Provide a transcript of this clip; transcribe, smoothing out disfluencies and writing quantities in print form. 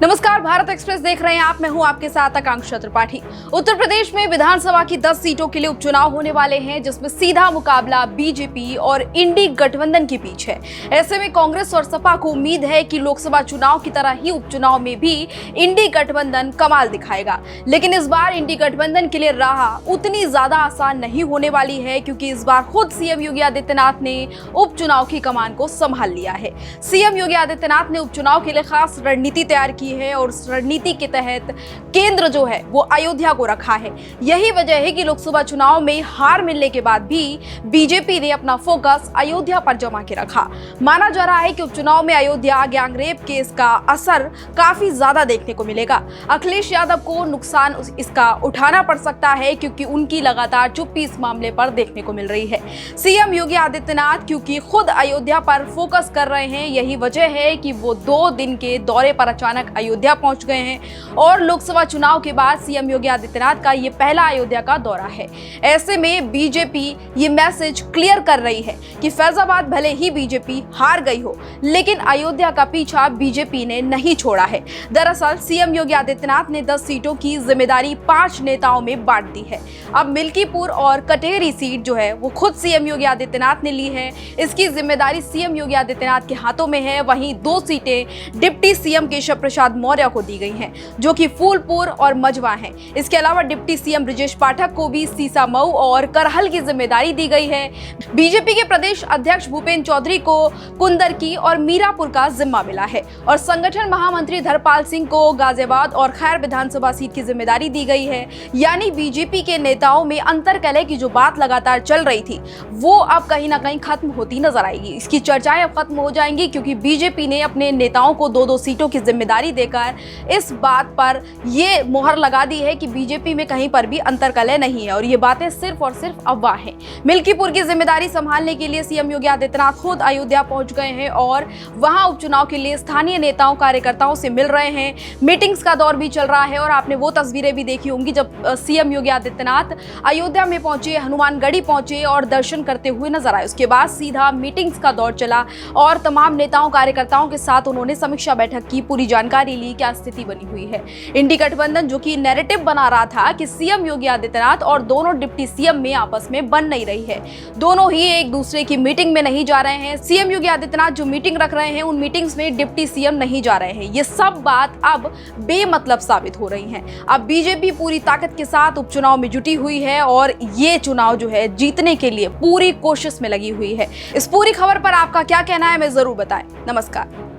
नमस्कार, भारत एक्सप्रेस देख रहे हैं आप। मैं हूं आपके साथ आकांक्षा त्रिपाठी। उत्तर प्रदेश में विधानसभा की 10 सीटों के लिए उपचुनाव होने वाले हैं, जिसमें सीधा मुकाबला बीजेपी और इंडी गठबंधन के बीच है। ऐसे में कांग्रेस और सपा को उम्मीद है कि लोकसभा चुनाव की तरह ही उपचुनाव में भी इंडी गठबंधन कमाल दिखाएगा। लेकिन इस बार इंडी गठबंधन के लिए राह उतनी ज्यादा आसान नहीं होने वाली है, क्योंकि इस बार खुद सीएम योगी आदित्यनाथ ने उपचुनाव की कमान को संभाल लिया है। सीएम योगी आदित्यनाथ ने उपचुनाव के लिए खास रणनीति तैयार की है और उस रणनीति के तहत केंद्र जो है वो अयोध्या को रखा है। यही वजह है कि लोकसभा चुनाव में हार मिलने के बाद भी बीजेपी ने अपना फोकस अयोध्या पर जमा के रखा। माना जा रहा है कि उपचुनाव में अयोध्या गैंगरेप केस का असर काफी ज्यादा देखने को मिलेगा। अखिलेश यादव को नुकसान इसका उठाना पड़ सकता है, क्योंकि उनकी लगातार चुप्पी इस मामले पर देखने को मिल रही है। सीएम योगी आदित्यनाथ क्योंकि खुद अयोध्या पर फोकस कर रहे हैं, यही वजह है कि वो 2 दिन के दौरे पर अचानक अयोध्या पहुंच गए हैं और लोकसभा चुनाव के बाद सीएम योगी आदित्यनाथ का ये पहला अयोध्या का दौरा है। ऐसे में बीजेपी ये मैसेज क्लियर कर रही है कि फैजाबाद भले ही बीजेपी हार गई हो, लेकिन अयोध्या का पीछा बीजेपी ने नहीं छोड़ा है। दरअसल सीएम योगी आदित्यनाथ ने 10 सीटों की जिम्मेदारी 5 नेताओं में बांट दी है। अब मिल्कीपुर और कटेरी सीट जो है वो खुद सीएम योगी आदित्यनाथ ने ली है। इसकी जिम्मेदारी सीएम योगी आदित्यनाथ के हाथों में है। वहीं 2 सीटें डिप्टी सीएम केशव प्रसाद मौर्य को दी गई हैं, जो कि फूलपुर और मजवा हैं। इसके अलावा डिप्टी सीएम ब्रजेश पाठक को भी सीसामऊ और करहल की जिम्मेदारी दी गई है। बीजेपी के प्रदेश अध्यक्ष भूपेंद्र चौधरी को कुंदरकी और मीरापुर का जिम्मा मिला है और संगठन महामंत्री धर्मपाल सिंह को गाजियाबाद और खैर विधानसभा सीट की जिम्मेदारी दी गई है। यानी बीजेपी के नेताओं में अंतरकलह की जो बात लगातार चल रही थी, वो अब कहीं ना कहीं खत्म होती नजर आएगी। इसकी चर्चाएं अब खत्म हो जाएंगी, क्योंकि बीजेपी ने अपने नेताओं को 2-2 सीटों की जिम्मेदारी देकर इस बात पर ये मोहर लगा दी है कि बीजेपी में कहीं पर भी अंतरकलह नहीं है और ये बातें सिर्फ और सिर्फ अफवाह हैं। मिल्कीपुर की जिम्मेदारी संभालने के लिए सीएम योगी आदित्यनाथ खुद अयोध्या पहुंच गए हैं और वहां उपचुनाव के लिए स्थानीय नेताओं कार्यकर्ताओं से मिल रहे हैं। मीटिंग्स का दौर भी चल रहा है और आपने वो तस्वीरें भी देखी होंगी जब सीएम योगी आदित्यनाथ अयोध्या में पहुंचे, हनुमानगढ़ी पहुंचे और दर्शन करते हुए नजर आए। उसके बाद सीधा मीटिंग्स का दौर चला और तमाम नेताओं कार्यकर्ताओं के साथ उन्होंने समीक्षा बैठक की, पूरी जानकारी ली, क्या स्थिति बनी हुई है। इंडी गठबंधन जो कि नैरेटिव बना रहा था कि सीएम योगी आदित्यनाथ और दोनों डिप्टी सीएम में आपस में बन नहीं रही है, दोनों ही एक दूसरे की मीटिंग में नहीं जा रहे हैं। सीएम योगी आदित्यनाथ जो मीटिंग रख रहे हैं, उन मीटिंग्स में डिप्टी सीएम नहीं जा रहे हैं। ये सब बात अब बेमतलब साबित हो रही है। अब बीजेपी पूरी ताकत के साथ उपचुनाव में जुटी हुई है और ये चुनाव जो है जीतने के लिए पूरी कोशिश में लगी हुई है। इस पूरी खबर पर आपका क्या कहना है, हमें जरूर बताएं। नमस्कार।